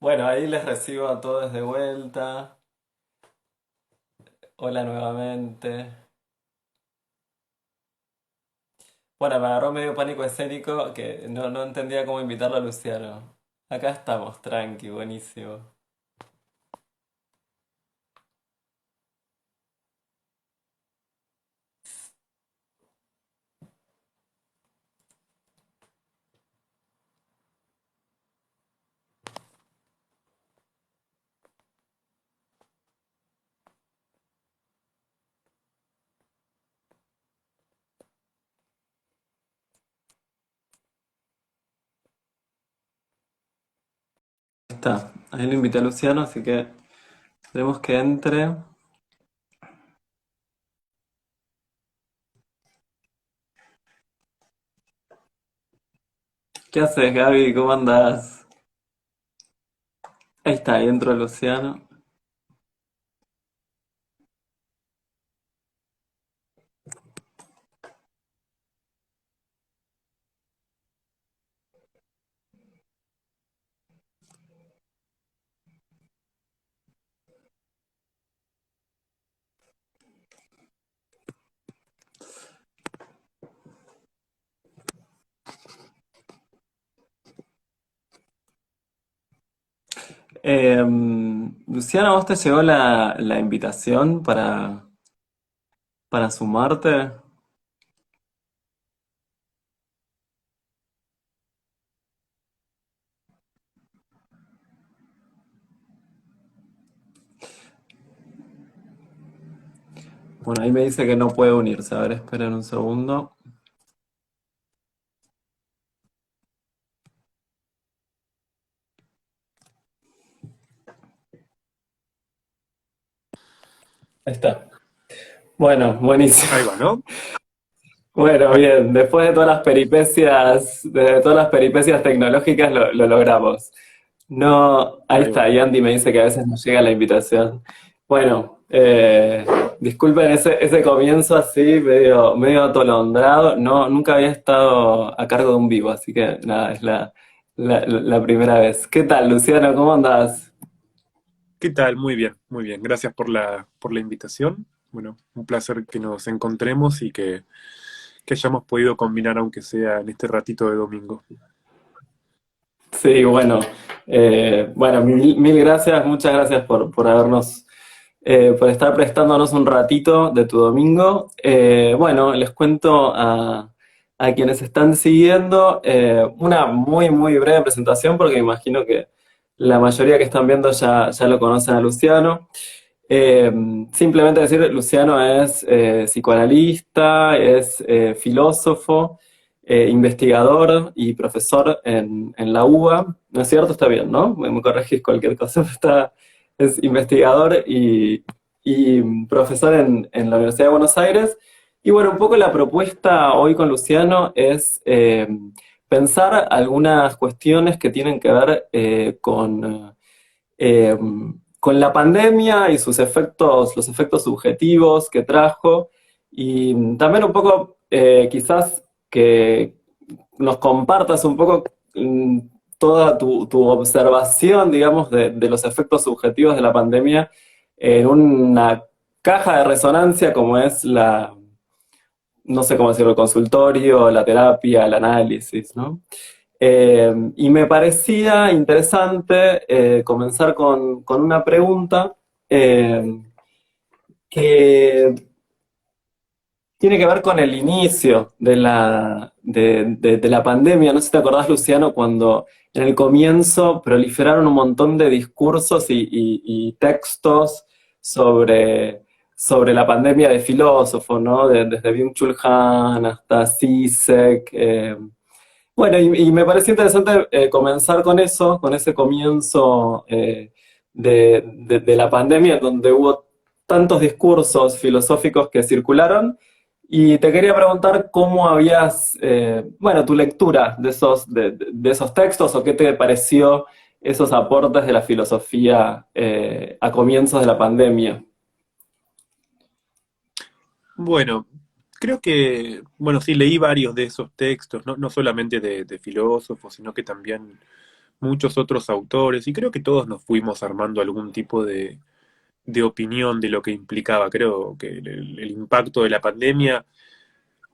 Bueno, ahí les recibo a todos de vuelta. Hola nuevamente. Bueno, me agarró medio pánico escénico que no entendía cómo invitarlo a Luciano. Acá estamos, tranqui, buenísimo. Ahí está, ahí lo invité a Luciano, así que esperemos que entre. ¿Qué haces, Gaby? ¿Cómo andás? Ahí está, ahí entró Luciano. Luciano, ¿vos te llegó la invitación para sumarte? Bueno, ahí me dice que no puede unirse. A ver, esperen un segundo. Ahí está. Bueno, buenísimo. Ahí va, ¿no? Bueno, bien, después de todas las peripecias tecnológicas lo logramos. No, ahí Ahí está, va. y Andy me dice que a veces no llega la invitación. Bueno, disculpen ese comienzo así, medio atolondrado. No, nunca había estado a cargo de un vivo, así que nada, es la primera vez. ¿Qué tal, Luciano? ¿Cómo andás? ¿Qué tal? Muy bien, muy bien. Gracias por la invitación. Bueno, un placer que nos encontremos y que hayamos podido combinar, aunque sea en este ratito de domingo. Sí, bueno, bueno, mil gracias, muchas gracias por habernos, por estar prestándonos un ratito de tu domingo. Bueno, les cuento a quienes están siguiendo una muy breve presentación porque me imagino que la mayoría que están viendo ya lo conocen a Luciano. Eh, Simplemente decir, Luciano es psicoanalista, es filósofo, investigador y profesor en la UBA. ¿No es cierto? Está bien, ¿no? Me corregís cualquier cosa. Es investigador y profesor en la Universidad de Buenos Aires. Y bueno, un poco la propuesta hoy con Luciano es pensar algunas cuestiones que tienen que ver eh, con la pandemia y sus efectos, los efectos subjetivos que trajo, y también un poco quizás que nos compartas un poco mm, toda tu observación, digamos, de los efectos subjetivos de la pandemia en una caja de resonancia como es no sé cómo decirlo, el consultorio, la terapia, el análisis, ¿no? Y me parecía interesante comenzar con una pregunta eh, que tiene que ver con el inicio de la pandemia. No sé si te acordás, Luciano, cuando en el comienzo proliferaron un montón de discursos y textos sobre, sobre la pandemia de filósofos, ¿no? Desde Byung-Chul Han hasta Zizek. Bueno, y me pareció interesante comenzar con eso, con ese comienzo de la pandemia, donde hubo tantos discursos filosóficos que circularon, y te quería preguntar cómo habías, bueno, tu lectura de esos textos, o qué te pareció esos aportes de la filosofía a comienzos de la pandemia. Bueno, creo que, bueno, sí, leí varios de esos textos, no solamente de filósofos, sino que también muchos otros autores, y creo que todos nos fuimos armando algún tipo de opinión de lo que implicaba. Creo que el impacto de la pandemia,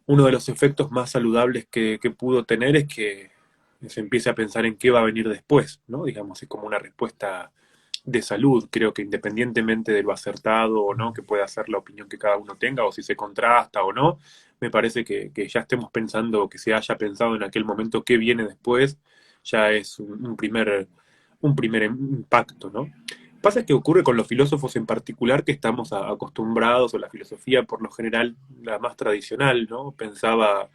uno de los efectos más saludables que pudo tener es que se empiece a pensar en qué va a venir después, ¿no? Digamos, es como una respuesta de salud. Creo que independientemente de lo acertado o no que pueda ser la opinión que cada uno tenga, o si se contrasta o no, me parece que ya estemos pensando, que se haya pensado en aquel momento qué viene después, ya es un primer impacto, ¿no? Pasa que ocurre con los filósofos en particular, que estamos acostumbrados, o la filosofía por lo general, la más tradicional, ¿no? Pensaba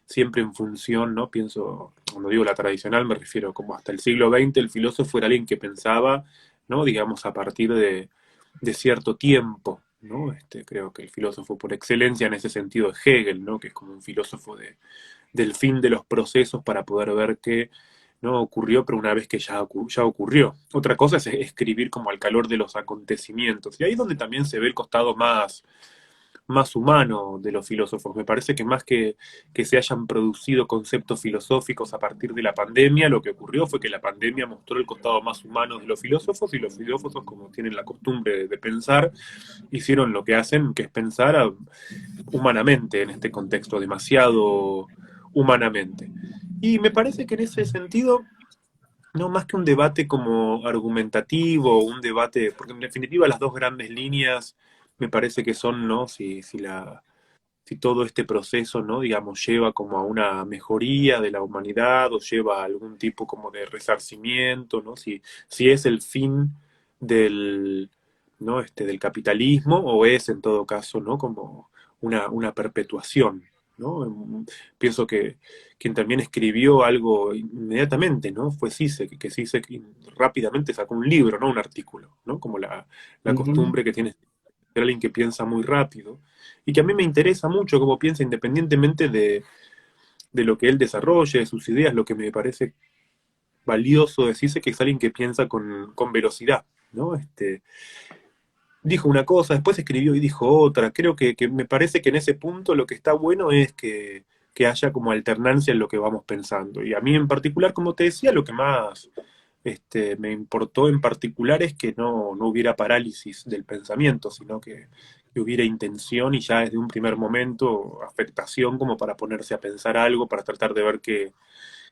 siempre en función, ¿no? Pienso, cuando digo la tradicional, me refiero como hasta el siglo XX, el filósofo era alguien que pensaba, ¿no? Digamos, a partir de cierto tiempo, ¿no? Creo que el filósofo por excelencia en ese sentido es Hegel, ¿no? Que es como un filósofo del fin de los procesos para poder ver qué no ocurrió, pero una vez que ya ocurrió. Otra cosa es escribir como al calor de los acontecimientos. Y ahí es donde también se ve el costado más humano de los filósofos. Me parece que más que se hayan producido conceptos filosóficos a partir de la pandemia, lo que ocurrió fue que la pandemia mostró el costado más humano de los filósofos, y los filósofos, como tienen la costumbre de pensar, hicieron lo que hacen, que es pensar humanamente en este contexto, demasiado humanamente. Y me parece que en ese sentido, no más que un debate como argumentativo, un debate, porque en definitiva las dos grandes líneas me parece que son, ¿no? Si todo este proceso, ¿no? Digamos, lleva como a una mejoría de la humanidad, o lleva a algún tipo como de resarcimiento, ¿no? Si es el fin del, ¿no? Del capitalismo, o es en todo caso, ¿no? Como una perpetuación, ¿no? Pienso que quien también escribió algo inmediatamente, ¿no? Fue Zizek, que Zizek rápidamente sacó un libro, ¿no? Un artículo, ¿no? Como la Ujú. costumbre que tiene ser alguien que piensa muy rápido, y que a mí me interesa mucho cómo piensa, independientemente de lo que él desarrolle, de sus ideas. Lo que me parece valioso decirse que es alguien que piensa con velocidad, ¿no? Dijo una cosa, después escribió y dijo otra. Creo que me parece que en ese punto lo que está bueno es que haya como alternancia en lo que vamos pensando. Y a mí en particular, como te decía, lo que más me importó en particular es que no hubiera parálisis del pensamiento, sino que hubiera intención, y ya desde un primer momento afectación, como para ponerse a pensar algo, para tratar de ver qué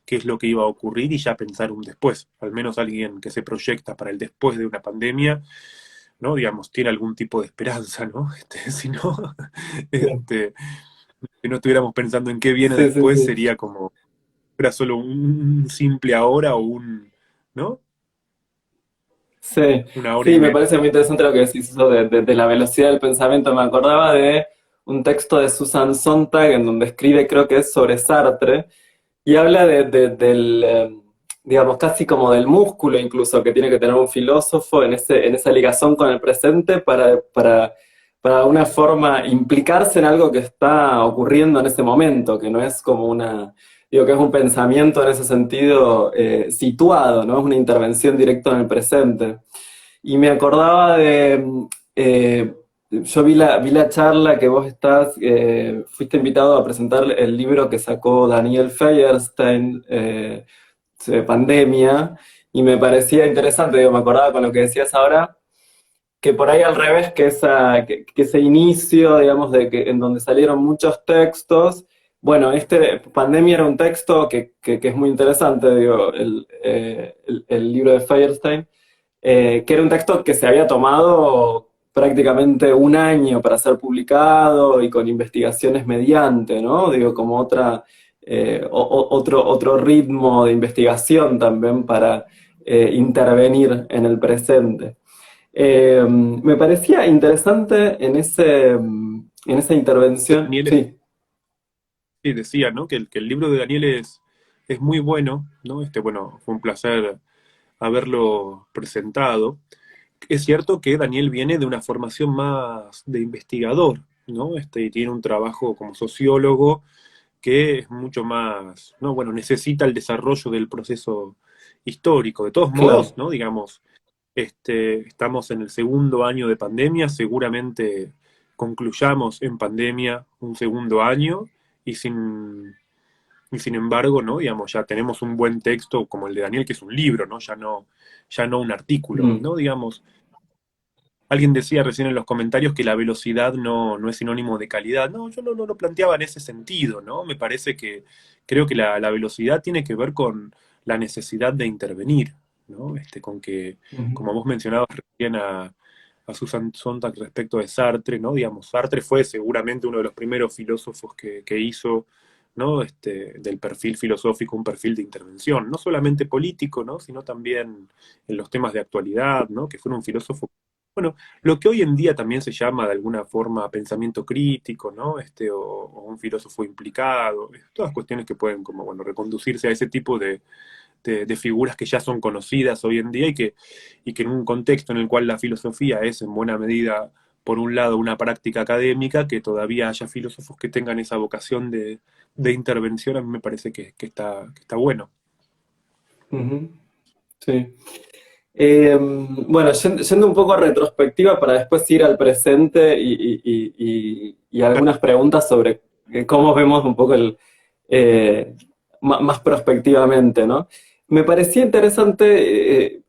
es lo que iba a ocurrir, y ya pensar un después. Al menos alguien que se proyecta para el después de una pandemia, ¿no? Digamos, tiene algún tipo de esperanza, ¿no? Si no, Sí, este, si no estuviéramos pensando en qué viene sí, sí, después, sí. sería como, era solo un simple ahora, o ¿no? Sí, Una hora y sí, me media. parece muy interesante lo que decís, eso de la velocidad del pensamiento. Me acordaba de un texto de Susan Sontag en donde escribe, creo que es sobre Sartre, y habla del, digamos, casi como del músculo incluso que tiene que tener un filósofo en esa ligación con el presente para de alguna forma implicarse en algo que está ocurriendo en ese momento, que no es como una, digo que es un pensamiento en ese sentido situado, ¿no? Es una intervención directa en el presente. Y me acordaba yo vi la charla que vos fuiste invitado a presentar el libro que sacó Daniel Feuerstein, Pandemia, y me parecía interesante, digo, me acordaba con lo que decías ahora, que por ahí al revés, que ese inicio, digamos, en donde salieron muchos textos, bueno, Pandemia era un texto que es muy interesante, digo, el libro de Feuerstein, que era un texto que se había tomado prácticamente un año para ser publicado y con investigaciones mediante, ¿no? Digo, como otro ritmo de investigación también para intervenir en el presente. Me parecía interesante en esa intervención, Daniel sí. sí, decía, ¿no? Que el libro de Daniel es muy bueno, ¿no? Bueno, fue un placer haberlo presentado. Es cierto que Daniel viene de una formación más de investigador, ¿no? Y tiene un trabajo como sociólogo que es mucho más, ¿no? Bueno, necesita el desarrollo del proceso histórico. De todos modos, Claro. ¿no? Digamos, estamos en el segundo año de pandemia, seguramente concluyamos en pandemia un segundo año, y y sin embargo, ¿no? Digamos, ya tenemos un buen texto como el de Daniel, que es un libro, ¿no? Ya no un artículo, Mm, ¿no? Digamos, alguien decía recién en los comentarios que la velocidad no es sinónimo de calidad. No, yo no lo planteaba en ese sentido, ¿no? Me parece que creo que la velocidad tiene que ver con la necesidad de intervenir, ¿no? Con que, ujú, como vos mencionabas recién a Susan Sontag respecto de Sartre, ¿no? Digamos, Sartre fue seguramente uno de los primeros filósofos que hizo, ¿no? Del perfil filosófico un perfil de intervención, no solamente político, ¿no? Sino también en los temas de actualidad, ¿no? Que fue un filósofo, bueno, lo que hoy en día también se llama de alguna forma pensamiento crítico, ¿no? O un filósofo implicado, todas cuestiones que pueden como, bueno, reconducirse a ese tipo de figuras que ya son conocidas hoy en día y que en un contexto en el cual la filosofía es en buena medida, por un lado, una práctica académica, que todavía haya filósofos que tengan esa vocación de intervención, a mí me parece que está bueno. ujú, sí. Bueno, yendo un poco a retrospectiva para después ir al presente y algunas preguntas sobre cómo vemos un poco más prospectivamente, ¿no? Me parecía interesante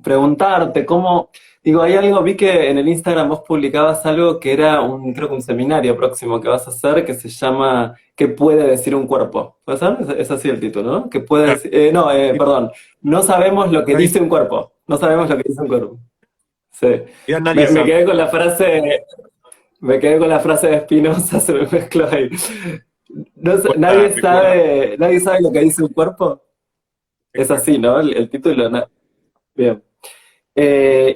preguntarte cómo, digo, hay algo, vi que en el Instagram vos publicabas algo que era creo que un seminario próximo que vas a hacer que se llama ¿Qué puede decir un cuerpo? ¿Puede ser? Es así el título, ¿no? ¿Qué puede Claro, decir? No, perdón. No sabemos lo que nadie, dice un cuerpo. No sabemos lo que dice un cuerpo. Sí. nadie Me sabe. quedé con la frase, me quedé con la frase de Spinoza, se me mezcló ahí. Recuerda, Nadie sabe lo que dice un cuerpo. Es exacto. así, ¿no? El título. Bien.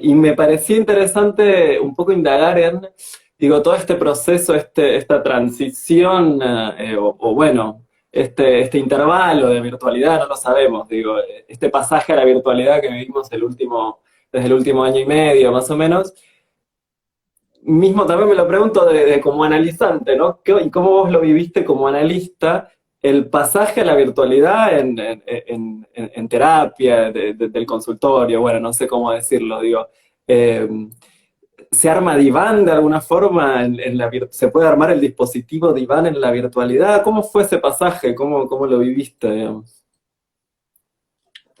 Y me parecía interesante un poco indagar digo, todo este proceso, esta transición, o bueno, este intervalo de virtualidad, no lo sabemos, digo, este pasaje a la virtualidad que vivimos desde el último año y medio, más o menos. Mismo también me lo pregunto como analizante, ¿no? ¿Y cómo vos lo viviste como analista? El pasaje a la virtualidad en terapia, del consultorio, bueno, no sé cómo decirlo, digo, eh, ¿se arma diván de alguna forma? ¿Se puede armar el dispositivo diván en la virtualidad? ¿Cómo fue ese pasaje? ¿Cómo lo viviste, digamos?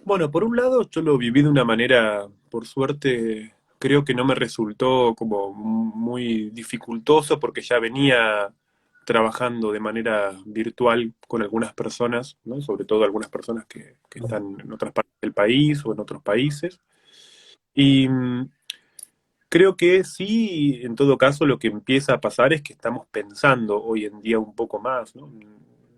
Bueno, por un lado yo lo viví de una manera, por suerte, creo que no me resultó como muy dificultoso porque ya venía trabajando de manera virtual con algunas personas, ¿no? Sobre todo algunas personas que están en otras partes del país o en otros países. Y creo que sí, en todo caso, lo que empieza a pasar es que estamos pensando hoy en día un poco más, ¿no?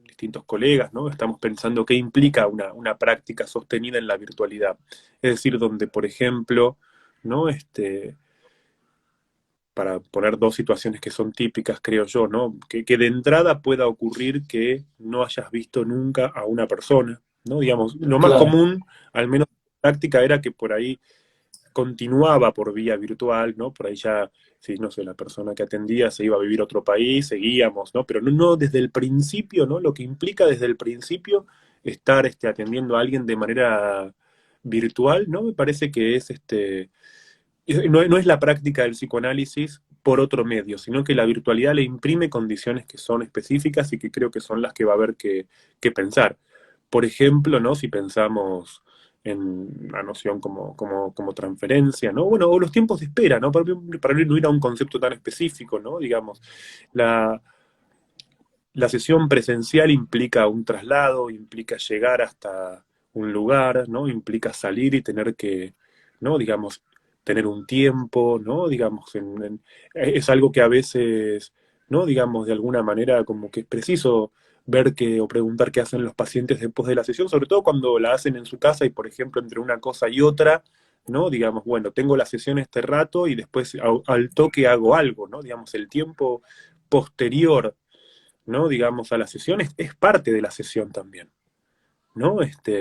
Distintos colegas, ¿no? Estamos pensando qué implica una práctica sostenida en la virtualidad. Es decir, donde, por ejemplo, ¿no? Para poner dos situaciones que son típicas, creo yo, ¿no? Que de entrada pueda ocurrir que no hayas visto nunca a una persona, ¿no? Digamos, lo más Claro. común, al menos en la práctica, era que por ahí continuaba por vía virtual, ¿no? Por ahí ya, si no sé, la persona que atendía se iba a vivir a otro país, seguíamos, ¿no? Pero no desde el principio, ¿no? Lo que implica desde el principio estar atendiendo a alguien de manera virtual, ¿no? Me parece que es no es la práctica del psicoanálisis por otro medio, sino que la virtualidad le imprime condiciones que son específicas y que creo que son las que va a haber que pensar. Por ejemplo, ¿no? Si pensamos en la noción como transferencia, ¿no? Bueno, o los tiempos de espera, ¿no? Para no ir a un concepto tan específico, ¿no? Digamos, la, la sesión presencial implica un traslado, implica llegar hasta un lugar, ¿no? Implica salir y tener que, ¿no? Digamos, tener un tiempo, ¿no? Digamos, es algo que a veces, ¿no? Digamos, de alguna manera como que es preciso ver o preguntar qué hacen los pacientes después de la sesión, sobre todo cuando la hacen en su casa y, por ejemplo, entre una cosa y otra, ¿no? Digamos, bueno, tengo la sesión este rato y después al toque hago algo, ¿no? Digamos, el tiempo posterior, ¿no? Digamos, a la sesión es parte de la sesión también, ¿no?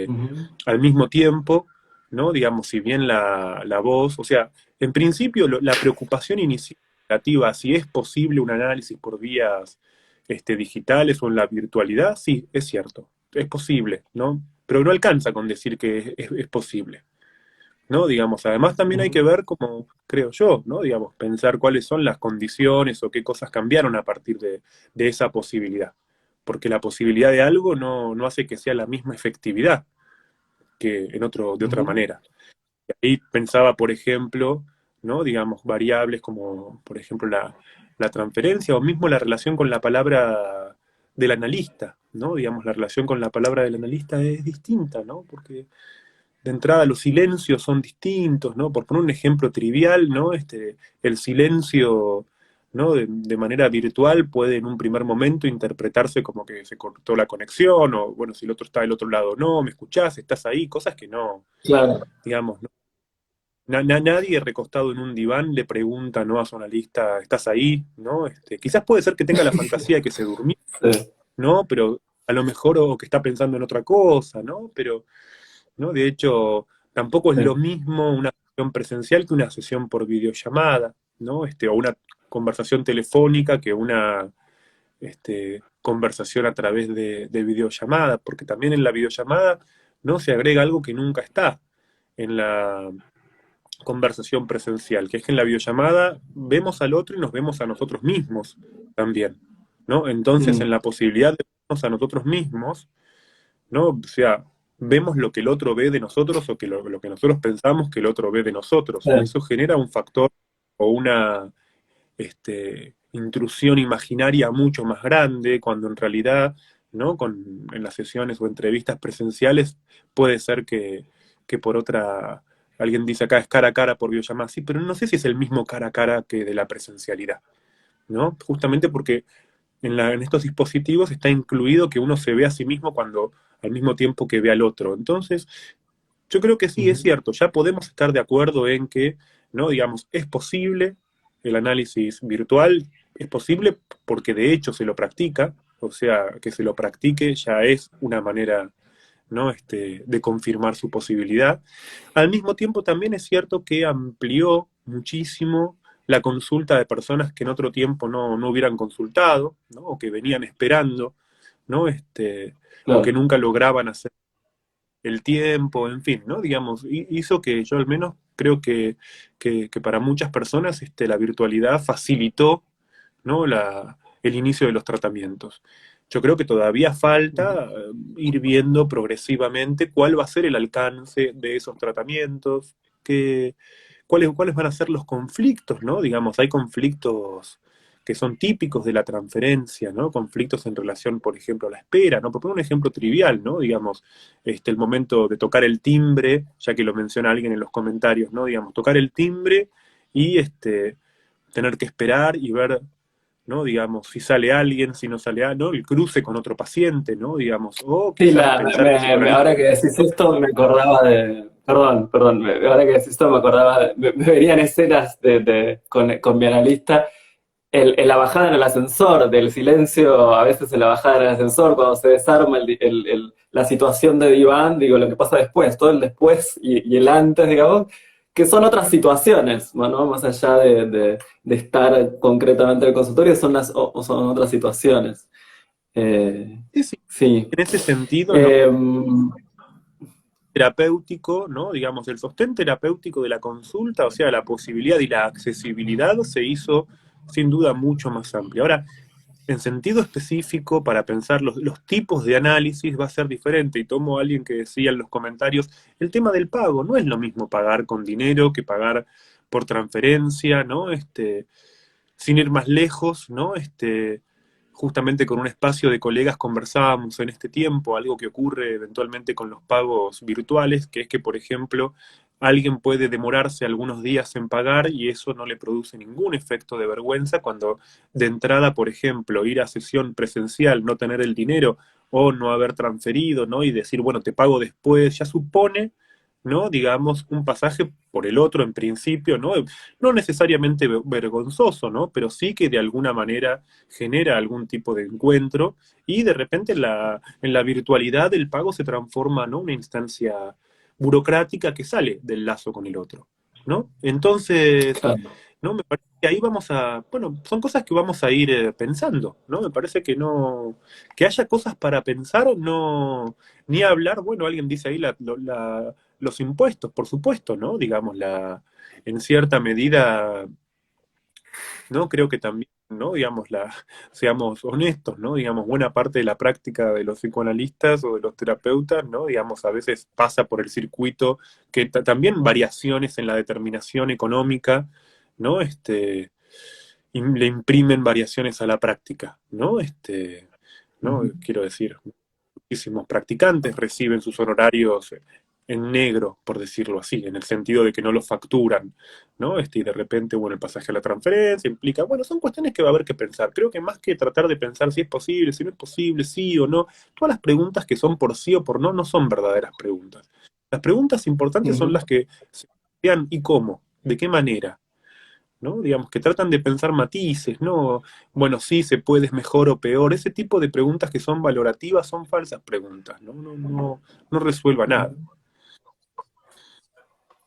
Ujú, Al mismo tiempo, ¿no? Digamos, si bien la voz, o sea, en principio la preocupación inicial relativa a si es posible un análisis por vías digitales o en la virtualidad, sí, es cierto, es posible, ¿no? Pero no alcanza con decir que es posible. ¿No? Digamos, además también hay que ujú, ver, como creo yo, ¿no? Digamos, pensar cuáles son las condiciones o qué cosas cambiaron a partir de esa posibilidad. porque la posibilidad de algo no hace que sea la misma efectividad que de otra Ujú. manera. Ahí pensaba, por ejemplo, ¿no? Digamos, variables como, por ejemplo, la transferencia o mismo la relación con la palabra del analista, ¿no? Digamos, la relación con la palabra del analista es distinta, ¿no? Porque de entrada los silencios son distintos, ¿no? Por poner un ejemplo trivial, ¿no? El silencio, ¿no? De manera virtual puede en un primer momento interpretarse como que se cortó la conexión, o bueno, si el otro está del otro lado, no, ¿me escuchás? ¿Estás ahí? Cosas que no, Claro. digamos, ¿no? Nadie recostado en un diván le pregunta, ¿no? A su analista, ¿estás ahí? ¿No? Quizás puede ser que tenga la fantasía de que se durmió, Sí, ¿no? Pero a lo mejor o que está pensando en otra cosa, ¿no? Pero ¿no? De hecho, tampoco es lo sí. mismo una sesión presencial que una sesión por videollamada, ¿no? O una conversación telefónica que una conversación a través de videollamada, porque también en la videollamada no se agrega algo que nunca está en la conversación presencial, que es que en la videollamada vemos al otro y nos vemos a nosotros mismos también, ¿no? Entonces, en Mm, la posibilidad de vernos a nosotros mismos, ¿no? O sea, vemos lo que el otro ve de nosotros o que lo que nosotros pensamos que el otro ve de nosotros. Y sí, eso genera un factor o una intrusión imaginaria mucho más grande, cuando en realidad, ¿no? En las sesiones o entrevistas presenciales puede ser que por otra, alguien dice acá es cara a cara por videollamada, sí, pero no sé si es el mismo cara a cara que de la presencialidad, ¿no? Justamente porque en estos dispositivos está incluido que uno se ve a sí mismo cuando al mismo tiempo que ve al otro. Entonces, yo creo que sí, es ujú, cierto, ya podemos estar de acuerdo en que, ¿no? Digamos, es posible el análisis virtual, es posible porque de hecho se lo practica, o sea, que se lo practique ya es una manera, ¿no? De confirmar su posibilidad. Al mismo tiempo también es cierto que amplió muchísimo la consulta de personas que en otro tiempo no hubieran consultado, ¿no? O que venían esperando, ¿no? O que claro. nunca lograban hacer el tiempo, en fin, ¿no? Digamos, hizo que yo al menos creo que para muchas personas la virtualidad facilitó, ¿no? El inicio de los tratamientos. Yo creo que todavía Ujú. falta ir viendo progresivamente cuál va a ser el alcance de esos tratamientos, cuáles van a ser los conflictos, ¿no? Digamos, hay conflictos que son típicos de la transferencia, ¿no? Conflictos en relación, por ejemplo, a la espera, ¿no? Por poner un ejemplo trivial, ¿no? Digamos, el momento de tocar el timbre, ya que lo menciona alguien en los comentarios, ¿no? Digamos, tocar el timbre y tener que esperar y ver, ¿no? Digamos, si sale alguien, si no sale alguien, ¿no? El cruce con otro paciente, ¿no? Digamos, o Sí, quizás pensar que si por ahí... ahora que decís esto me acordaba de, perdón, perdón, ahora que decís esto me acordaba, me venían escenas con mi analista, en la bajada en el ascensor, del silencio, a veces en la bajada en el ascensor, cuando se desarma la situación de diván, digo, lo que pasa después, todo el después y el antes, digamos, que son otras situaciones, ¿no? Más allá de estar concretamente en el consultorio, o son otras situaciones. Eh, Sí, sí. sí. En ese sentido, ¿no? Eh, Terapéutico, ¿no? Digamos, el sostén terapéutico de la consulta, o sea, la posibilidad y la accesibilidad se hizo sin duda mucho más amplia. Ahora, en sentido específico, para pensar los tipos de análisis va a ser diferente. Y tomo a alguien que decía en los comentarios, el tema del pago, no es lo mismo pagar con dinero que pagar por transferencia, ¿no? Sin ir más lejos, ¿no? Justamente con un espacio de colegas conversábamos en este tiempo, algo que ocurre eventualmente con los pagos virtuales, que es que, por ejemplo, alguien puede demorarse algunos días en pagar y eso no le produce ningún efecto de vergüenza cuando de entrada, por ejemplo, ir a sesión presencial, no tener el dinero o no haber transferido, ¿no? Y decir, bueno, te pago después, ya supone, ¿no? Digamos, un pasaje por el otro en principio, ¿no? No necesariamente vergonzoso, ¿no? Pero sí que de alguna manera genera algún tipo de encuentro y de repente en la virtualidad el pago se transforma, ¿no? Una instancia burocrática que sale del lazo con el otro, ¿no? Entonces, claro. ¿no? Me parece que ahí vamos a, bueno, son cosas que vamos a ir pensando, ¿no? Me parece que no, que haya cosas para pensar, no, ni hablar, bueno, alguien dice ahí los impuestos, por supuesto, ¿no? Digamos, en cierta medida, ¿no? Creo que también ¿no? Digamos, seamos honestos, ¿no? Digamos, buena parte de la práctica de los psicoanalistas o de los terapeutas, ¿no? Digamos, a veces pasa por el circuito que también variaciones en la determinación económica, ¿no? Le imprimen variaciones a la práctica, ¿no? ¿No? Ujú. Quiero decir, muchísimos practicantes reciben sus honorarios en negro, por decirlo así, en el sentido de que no los facturan, ¿no? Y de repente, bueno, el pasaje a la transferencia implica, bueno, son cuestiones que va a haber que pensar. Creo que más que tratar de pensar si es posible, si no es posible, sí o no, todas las preguntas que son por sí o por no, no son verdaderas preguntas. Las preguntas importantes son Ujú. las que se plantean ¿y cómo? ¿De qué manera? ¿No? Digamos, que tratan de pensar matices, ¿no? Bueno, sí, se puede, es mejor o peor. Ese tipo de preguntas que son valorativas son falsas preguntas, ¿no? No resuelva nada.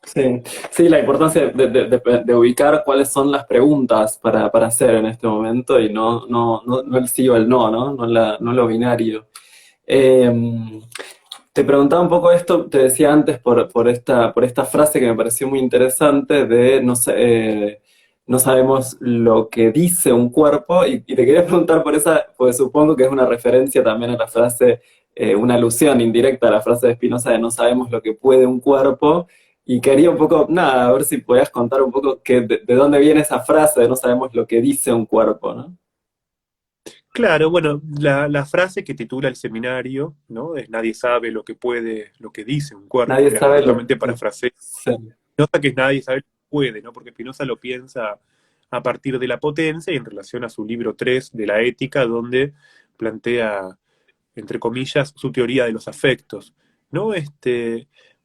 Sí, sí, la importancia de ubicar cuáles son las preguntas para hacer en este momento y no el sí o el no, ¿no? No lo binario. Eh, Te preguntaba un poco esto, te decía antes por esta frase que me pareció muy interesante de no sabemos lo que dice un cuerpo y te quería preguntar por esa, pues supongo que es una referencia también a la frase, una alusión indirecta a la frase de Spinoza de no sabemos lo que puede un cuerpo y quería un poco, nada, a ver si podías contar un poco de dónde viene esa frase de no sabemos lo que dice un cuerpo, ¿no? Claro, bueno, la frase que titula el seminario, ¿no? Es nadie sabe lo que puede, lo que dice un cuerpo, Nadie sabe lo justamente que... parafraseo Sí. Spinoza, que es nadie sabe lo que puede, ¿no? Porque Spinoza lo piensa a partir de la potencia y en relación a su libro 3 de la ética, donde plantea, entre comillas, su teoría de los afectos, ¿no?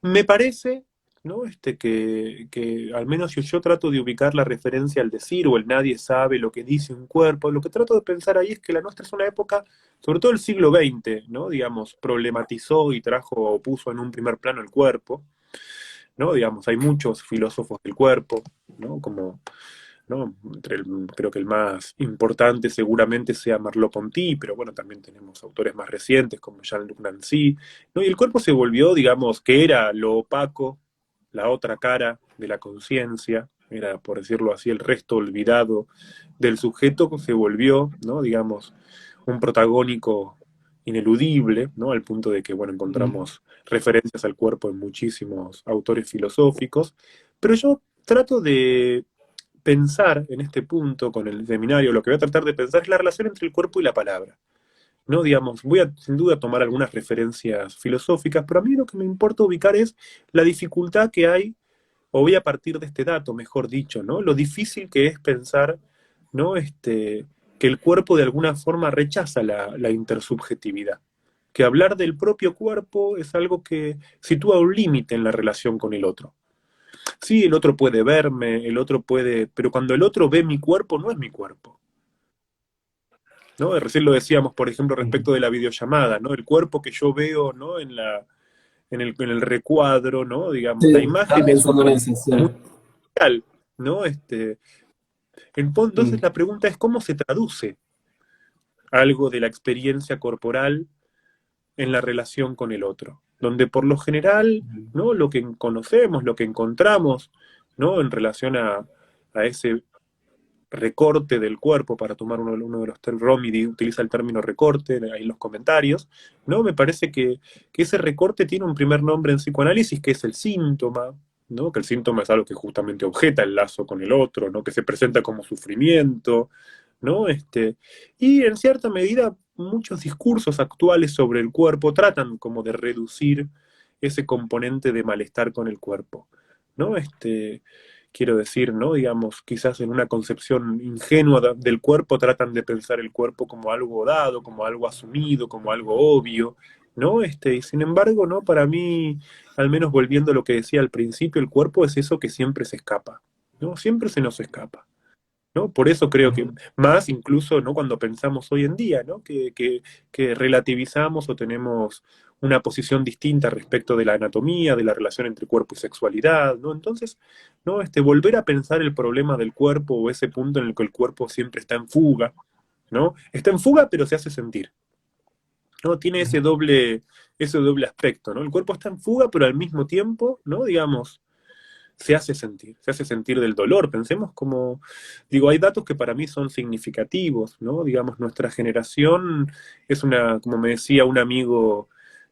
Me parece, ¿no? Que al menos si yo trato de ubicar la referencia al decir o el nadie sabe lo que dice un cuerpo, lo que trato de pensar ahí es que la nuestra es una época, sobre todo el siglo XX, ¿no? Digamos, problematizó y trajo o puso en un primer plano el cuerpo, ¿no? Digamos, hay muchos filósofos del cuerpo, ¿no? Como, ¿no? Creo que el más importante seguramente sea Merleau-Ponty, pero bueno, también tenemos autores más recientes como Jean-Luc Nancy, ¿no? Y el cuerpo se volvió, digamos, que era lo opaco, la otra cara de la conciencia, era, por decirlo así, el resto olvidado del sujeto, se volvió, ¿no? Digamos, un protagónico ineludible, ¿no? Al punto de que, bueno, Ujú. encontramos referencias al cuerpo en muchísimos autores filosóficos, pero yo trato de pensar en este punto con el seminario, lo que voy a tratar de pensar es la relación entre el cuerpo y la palabra. ¿No? Digamos, voy a sin duda tomar algunas referencias filosóficas, pero a mí lo que me importa ubicar es la dificultad que hay, o voy a partir de este dato, mejor dicho, ¿no? Lo difícil que es pensar, ¿no? Que el cuerpo de alguna forma rechaza la intersubjetividad. Que hablar del propio cuerpo es algo que sitúa un límite en la relación con el otro. Sí, el otro puede verme, el otro puede, pero cuando el otro ve mi cuerpo, no es mi cuerpo, ¿no? Recién lo decíamos, por ejemplo, respecto Ujú. de la videollamada, ¿no? El cuerpo que yo veo, ¿no? En el recuadro, ¿no? Digamos, la Sí, estaba imagen es pensando en eso, sí. muy real, ¿no? Entonces Mm. la pregunta es cómo se traduce algo de la experiencia corporal en la relación con el otro, donde por lo general, ¿no? Lo que conocemos, lo que encontramos, ¿no? En relación a ese recorte del cuerpo, para tomar uno de los Romy utiliza el término recorte ahí en los comentarios, ¿no? Me parece que ese recorte tiene un primer nombre en psicoanálisis, que es el síntoma, ¿no? Que el síntoma es algo que justamente objeta el lazo con el otro, ¿no? Que se presenta como sufrimiento, ¿no? Y en cierta medida muchos discursos actuales sobre el cuerpo tratan como de reducir ese componente de malestar con el cuerpo, ¿no? Quiero decir, ¿no? Digamos, quizás en una concepción ingenua del cuerpo tratan de pensar el cuerpo como algo dado, como algo asumido, como algo obvio, ¿no? Y sin embargo, ¿no? Para mí, al menos volviendo a lo que decía al principio, el cuerpo es eso que siempre se escapa, ¿no? Siempre se nos escapa. ¿No? Por eso creo que Ujú. más incluso, ¿no? Cuando pensamos hoy en día, ¿no? Que relativizamos o tenemos una posición distinta respecto de la anatomía, de la relación entre cuerpo y sexualidad, ¿no? Entonces, ¿no? Volver a pensar el problema del cuerpo o ese punto en el que el cuerpo siempre está en fuga, ¿no? Está en fuga, pero se hace sentir, ¿no? Tiene ese doble aspecto, ¿no? El cuerpo está en fuga, pero al mismo tiempo, ¿no? Digamos, se hace sentir del dolor. Pensemos como, digo, hay datos que para mí son significativos, ¿no? Digamos, nuestra generación es una, como me decía un amigo,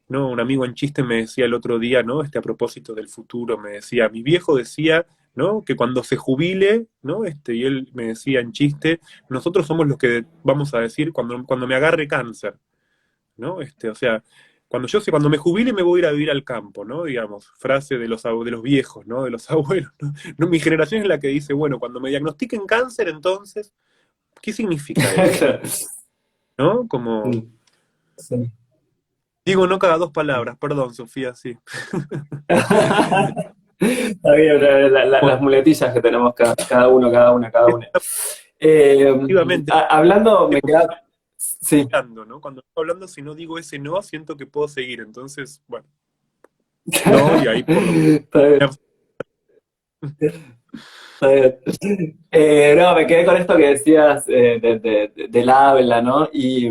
¿no? Un amigo en chiste me decía el otro día, ¿no? A propósito del futuro, me decía, mi viejo decía, ¿no? Que cuando se jubile, ¿no? Y él me decía en chiste, nosotros somos los que vamos a decir cuando me agarre cáncer, ¿no? O sea, cuando me jubile me voy a ir a vivir al campo, ¿no? Digamos, frase de los viejos, ¿no? De los abuelos, ¿no? No, mi generación es la que dice, bueno, cuando me diagnostiquen cáncer, entonces, ¿qué significa eso? ¿No? Como, Sí. digo no cada dos palabras, perdón, Sofía, sí. Está bien, las muletillas que tenemos cada uno. Eh, Efectivamente, hablando, me queda. Sí. hablando, ¿no? Cuando estoy hablando, si no digo ese no, siento que puedo seguir, entonces, bueno, no, y ahí por lo menos. Está bien, está bien. No, me quedé con esto que decías del habla, ¿no? Y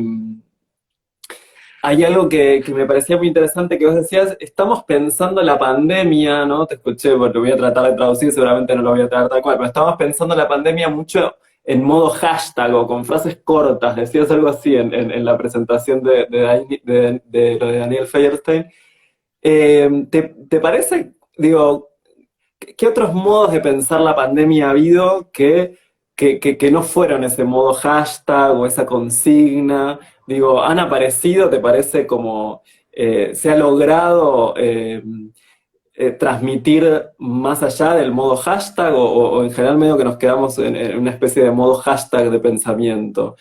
hay algo que me parecía muy interesante que vos decías, estamos pensando la pandemia, ¿no? Te escuché, porque voy a tratar de traducir, seguramente no lo voy a traer tal cual, pero estamos pensando la pandemia mucho en modo hashtag o con frases cortas, decías algo así en la presentación de lo de Daniel Feuerstein. ¿Te parece, digo, qué otros modos de pensar la pandemia ha habido que no fueron ese modo hashtag o esa consigna? Digo, ¿han aparecido? ¿Te parece como se ha logrado transmitir más allá del modo hashtag o en general medio que nos quedamos en una especie de modo hashtag de pensamiento?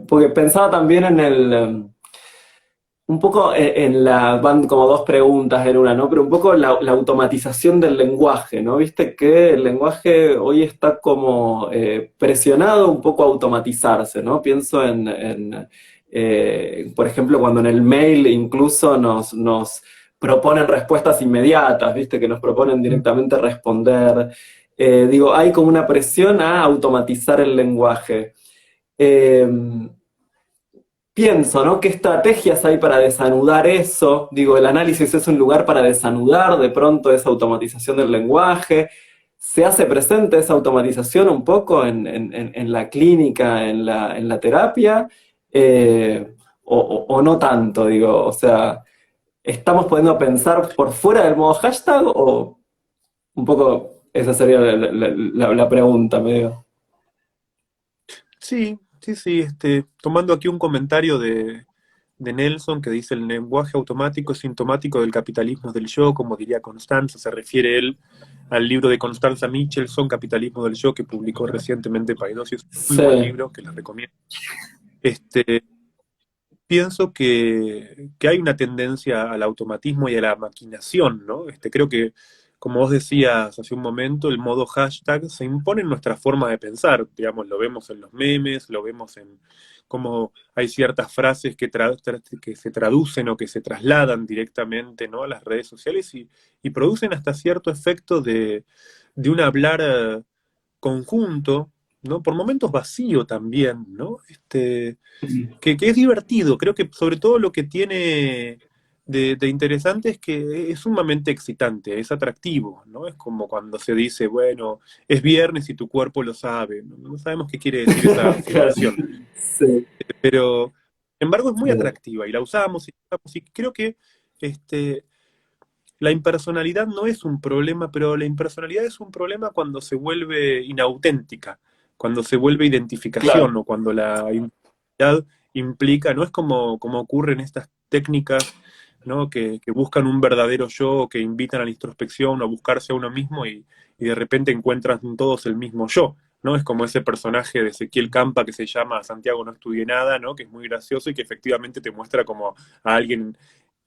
Porque pensaba también en un poco van como dos preguntas en una, ¿no? Pero un poco la automatización del lenguaje, ¿no? Viste que el lenguaje hoy está como presionado un poco a automatizarse, ¿no? Pienso por ejemplo, cuando en el mail incluso nos proponen respuestas inmediatas, ¿viste? Que nos proponen directamente responder. Digo, hay como una presión a automatizar el lenguaje. Eh, Pienso, ¿no? ¿Qué estrategias hay para desanudar eso? Digo, el análisis es un lugar para desanudar de pronto esa automatización del lenguaje. ¿Se hace presente esa automatización un poco en la clínica, en la terapia? O no tanto, digo, o sea, ¿estamos pudiendo pensar por fuera del modo hashtag o un poco esa sería la pregunta, medio? Sí, sí, sí, tomando aquí un comentario de Nelson que dice el lenguaje automático es sintomático del capitalismo del yo, como diría Constanza, se refiere él al libro de Constanza Michelson, Capitalismo del Yo, que publicó recientemente Paidós, y es un muy buen Sí. libro que les recomiendo. Este, Pienso que hay una tendencia al automatismo y a la maquinación, ¿no? Creo que, como vos decías hace un momento, el modo hashtag se impone en nuestra forma de pensar, digamos, lo vemos en los memes, lo vemos en cómo hay ciertas frases que se traducen o que se trasladan directamente, ¿no? A las redes sociales y producen hasta cierto efecto de un hablar conjunto, ¿no? Por momentos vacío también, ¿no? Que es divertido. Creo que sobre todo lo que tiene de interesante es que es sumamente excitante, es atractivo, ¿no? Es como cuando se dice, bueno, es viernes y tu cuerpo lo sabe. No sabemos qué quiere decir esa Claro. afirmación, Sí. pero sin embargo es muy Sí. atractiva y la usamos y creo que este, la impersonalidad no es un problema, pero la impersonalidad es un problema cuando se vuelve inauténtica, cuando se vuelve identificación Claro. o cuando la identidad implica, no es como ocurre en estas técnicas, ¿no? Que buscan un verdadero yo, que invitan a la introspección o a buscarse a uno mismo y de repente encuentran todos el mismo yo, ¿no? Es como ese personaje de Ezequiel Campa que se llama Santiago no estudié nada, ¿no? Que es muy gracioso y que efectivamente te muestra como a alguien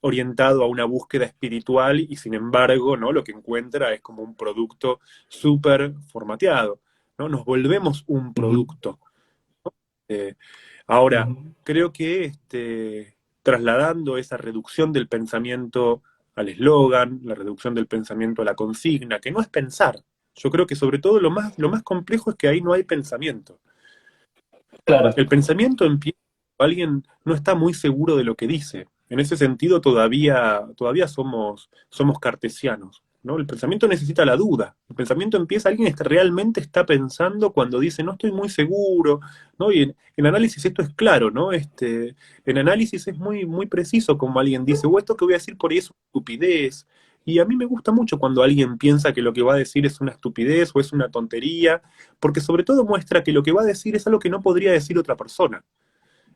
orientado a una búsqueda espiritual y sin embargo, ¿no? Lo que encuentra es como un producto súper formateado, ¿no? Nos volvemos un Ujú, producto. Eh, Ahora, ujú. creo que trasladando esa reducción del pensamiento al eslogan, la reducción del pensamiento a la consigna, que no es pensar. Yo creo que sobre todo lo más complejo es que ahí no hay pensamiento. Claro. El pensamiento empieza cuando alguien no está muy seguro de lo que dice. En ese sentido todavía somos cartesianos. ¿no? El pensamiento necesita la duda. El pensamiento empieza, alguien realmente está pensando cuando dice, no estoy muy seguro, ¿no? Y en análisis esto es claro, ¿no? En análisis es muy, muy preciso como alguien dice, o esto que voy a decir por ahí es una estupidez. Y a mí me gusta mucho cuando alguien piensa que lo que va a decir es una estupidez o es una tontería, porque sobre todo muestra que lo que va a decir es algo que no podría decir otra persona.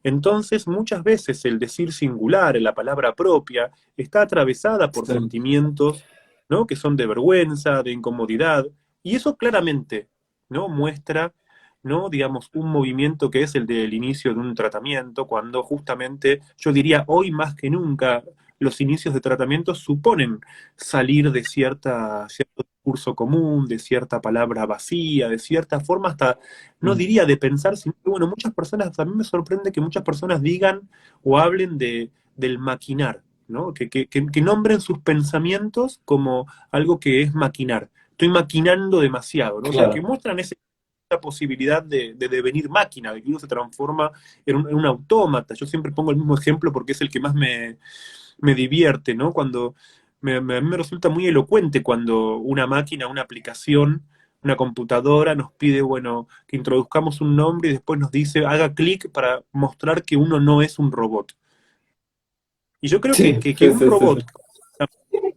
Entonces, muchas veces el decir singular, la palabra propia, está atravesada por Sí. sentimientos, ¿no? Que son de vergüenza, de incomodidad, y eso claramente, ¿no? Muestra, ¿no? Digamos, un movimiento que es el del inicio de un tratamiento, cuando justamente, yo diría, hoy más que nunca, los inicios de tratamiento suponen salir de cierto discurso común, de cierta palabra vacía, de cierta forma hasta no Mm. diría de pensar, sino que, bueno, muchas personas, a mí me sorprende que muchas personas digan o hablen del maquinar, ¿no? Que nombren sus pensamientos como algo que es maquinar. Estoy maquinando demasiado, ¿no? O sea, que Claro. muestran esa posibilidad de devenir máquina, de que uno se transforma en un autómata. Yo siempre pongo el mismo ejemplo porque es el que más me divierte, ¿no? Cuando a mí me resulta muy elocuente cuando una máquina, una aplicación, una computadora nos pide, bueno, que introduzcamos un nombre y después nos dice, haga clic para mostrar que uno no es un robot. Y yo creo que, Sí, que, que sí, un sí, sí, sí. robot,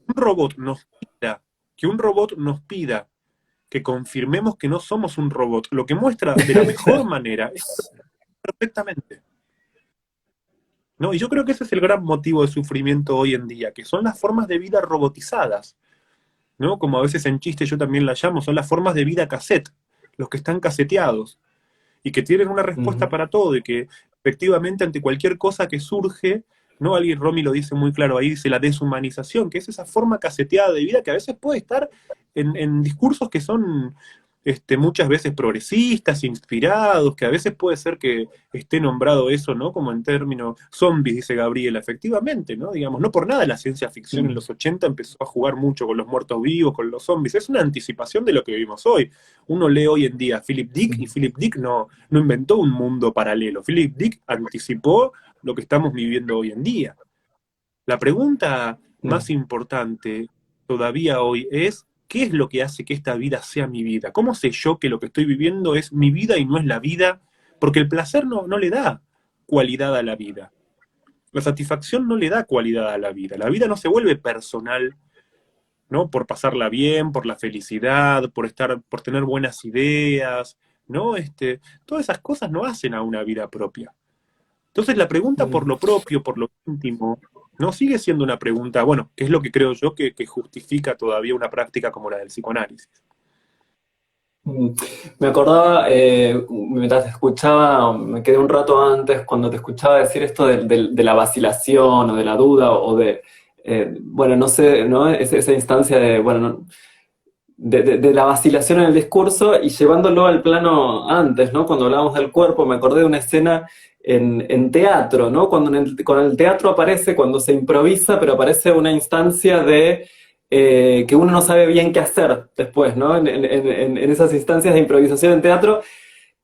un robot nos pida, que un robot nos pida que confirmemos que no somos un robot, lo que muestra de la mejor manera es perfectamente. ¿No? Y yo creo que ese es el gran motivo de sufrimiento hoy en día, que son las formas de vida robotizadas, ¿no? Como a veces en chiste yo también la llamo, son las formas de vida cassette, los que están caseteados y que tienen una respuesta Ujú. para todo y que efectivamente ante cualquier cosa que surge, ¿no? Alguien, Romy lo dice muy claro ahí, dice la deshumanización, que es esa forma caseteada de vida que a veces puede estar en discursos que son muchas veces progresistas, inspirados, que a veces puede ser que esté nombrado eso, ¿no? Como en términos zombies, dice Gabriela, efectivamente, ¿no? Digamos, no por nada la ciencia ficción en Mm. los 80 empezó a jugar mucho con los muertos vivos, con los zombies, es una anticipación de lo que vivimos hoy. Uno lee hoy en día a Philip Dick y Sí. Philip Dick no inventó un mundo paralelo. Philip Dick anticipó lo que estamos viviendo hoy en día. La pregunta más Mm. importante todavía hoy es, ¿qué es lo que hace que esta vida sea mi vida? ¿Cómo sé yo que lo que estoy viviendo es mi vida y no es la vida? Porque el placer no le da cualidad a la vida. La satisfacción no le da cualidad a la vida. La vida no se vuelve personal, ¿no? Por pasarla bien, por la felicidad, por tener buenas ideas, ¿no? Todas esas cosas no hacen a una vida propia. Entonces la pregunta por Mm. lo propio, por lo íntimo, no sigue siendo una pregunta, bueno, que es lo que creo yo que justifica todavía una práctica como la del psicoanálisis. Mm. Me acordaba, mientras te escuchaba, me quedé un rato antes cuando te escuchaba decir esto de la vacilación o de la duda o de, bueno, no sé, ¿no? Esa instancia de, bueno, de la vacilación en el discurso y llevándolo al plano antes, ¿no? Cuando hablábamos del cuerpo, me acordé de una escena en teatro, ¿no? Cuando con el teatro aparece, cuando se improvisa, pero aparece una instancia de que uno no sabe bien qué hacer después, ¿no? En esas instancias de improvisación en teatro,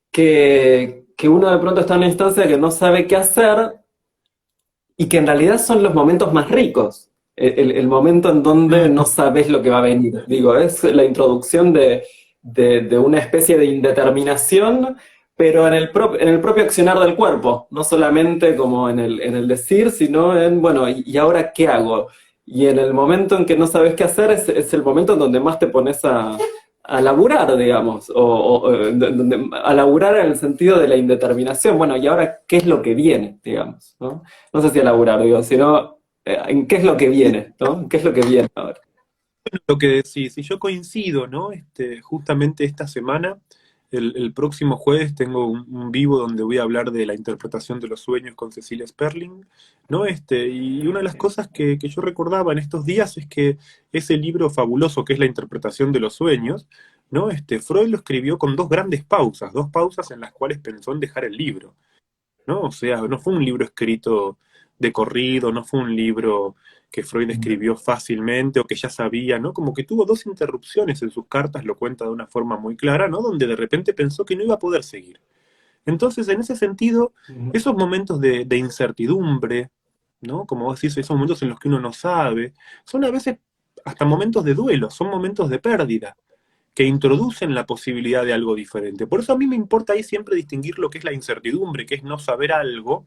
que uno de pronto está en una instancia que no sabe qué hacer y que en realidad son los momentos más ricos. El momento en donde no sabes lo que va a venir. Digo, es la introducción de una especie de indeterminación, pero en el propio accionar del cuerpo. No solamente como en el decir, sino en, bueno, ¿y ahora qué hago? Y en el momento en que no sabes qué hacer es el momento en donde más te pones a laburar, digamos, a laburar en el sentido de la indeterminación. Bueno, ¿y ahora qué es lo que viene, digamos, ¿no? No sé si a laburar, digo, sino en qué es lo que viene, ¿no? ¿Qué es lo que viene ahora? Lo que decís, y yo coincido, ¿no? Justamente esta semana, el próximo jueves, tengo un vivo donde voy a hablar de la interpretación de los sueños con Cecilia Sperling, ¿no? Y una de las cosas que yo recordaba en estos días es que ese libro fabuloso que es la interpretación de los sueños, ¿no? Freud lo escribió con dos grandes pausas, dos pausas en las cuales pensó en dejar el libro. ¿No? O sea, no fue un libro escrito de corrido, no fue un libro que Freud escribió fácilmente o que ya sabía, ¿no? Como que tuvo dos interrupciones en sus cartas, lo cuenta de una forma muy clara, ¿no? Donde de repente pensó que no iba a poder seguir. Entonces, en ese sentido, esos momentos de incertidumbre, ¿no? Como vos decís, esos momentos en los que uno no sabe, son a veces hasta momentos de duelo, son momentos de pérdida, que introducen la posibilidad de algo diferente. Por eso a mí me importa ahí siempre distinguir lo que es la incertidumbre, que es no saber algo,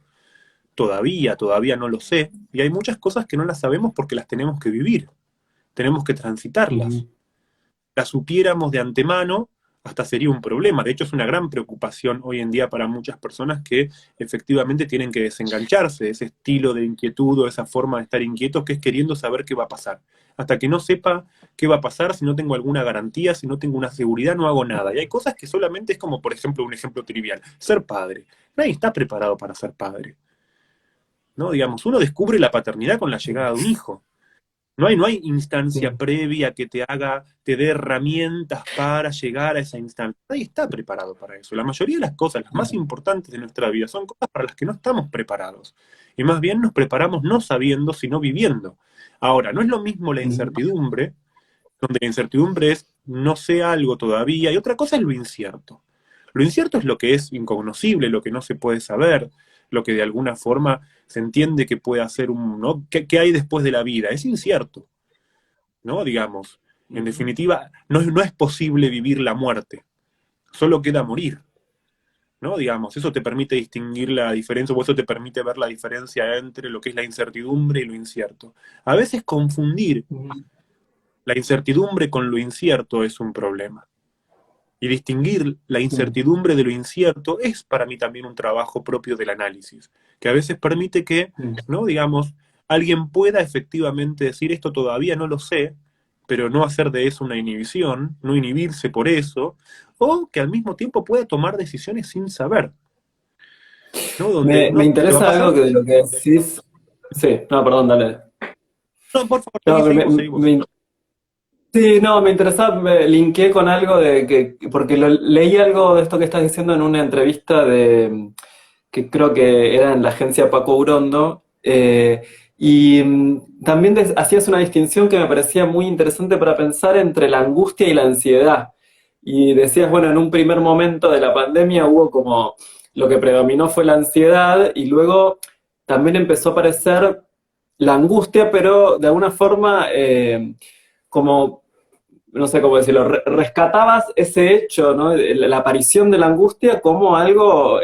todavía no lo sé, y hay muchas cosas que no las sabemos porque las tenemos que vivir, tenemos que transitarlas. Ujú. La supiéramos de antemano, hasta sería un problema. De hecho, es una gran preocupación hoy en día para muchas personas que efectivamente tienen que desengancharse de ese estilo de inquietud o esa forma de estar inquietos que es queriendo saber qué va a pasar. Hasta que no sepa qué va a pasar, si no tengo alguna garantía, si no tengo una seguridad, no hago nada. Y hay cosas que solamente es como, por ejemplo, un ejemplo trivial, ser padre. Nadie está preparado para ser padre, ¿no? Digamos, uno descubre la paternidad con la llegada de un hijo. No hay instancia Sí. previa que te dé herramientas para llegar a esa instancia. Nadie está preparado para eso. La mayoría de las cosas, las más importantes de nuestra vida, son cosas para las que no estamos preparados. Y más bien nos preparamos no sabiendo, sino viviendo. Ahora, no es lo mismo la Ujú. incertidumbre, donde la incertidumbre es no sé algo todavía, y otra cosa es lo incierto. Lo incierto es lo que es incognoscible, lo que no se puede saber, lo que de alguna forma se entiende que puede hacer ¿no? ¿Qué hay después de la vida? Es incierto, ¿no? Digamos, en Ujú. definitiva, no es posible vivir la muerte, solo queda morir, ¿no? Digamos, eso te permite distinguir la diferencia, o eso te permite ver la diferencia entre lo que es la incertidumbre y lo incierto. A veces confundir Ujú. la incertidumbre con lo incierto es un problema. Y distinguir la Sí. incertidumbre de lo incierto es para mí también un trabajo propio del análisis, que a veces permite que, Sí. ¿no? Digamos, alguien pueda efectivamente decir esto todavía no lo sé, pero no hacer de eso una inhibición, no inhibirse por eso, o que al mismo tiempo pueda tomar decisiones sin saber, ¿no? Donde Me uno te va a interesa algo pasar. que de lo que decís. Sí, no, perdón, dale. No, por favor, No, seguí vos. sí, no, me interesaba, me linké con algo de porque leí algo de esto que estás diciendo en una entrevista que creo que era en la agencia Paco Urondo, y también hacías una distinción que me parecía muy interesante para pensar entre la angustia y la ansiedad. Y decías, bueno, en un primer momento de la pandemia hubo como, lo que predominó fue la ansiedad y luego también empezó a aparecer la angustia, pero de alguna forma como no sé cómo decirlo, rescatabas ese hecho, ¿no? La aparición de la angustia como algo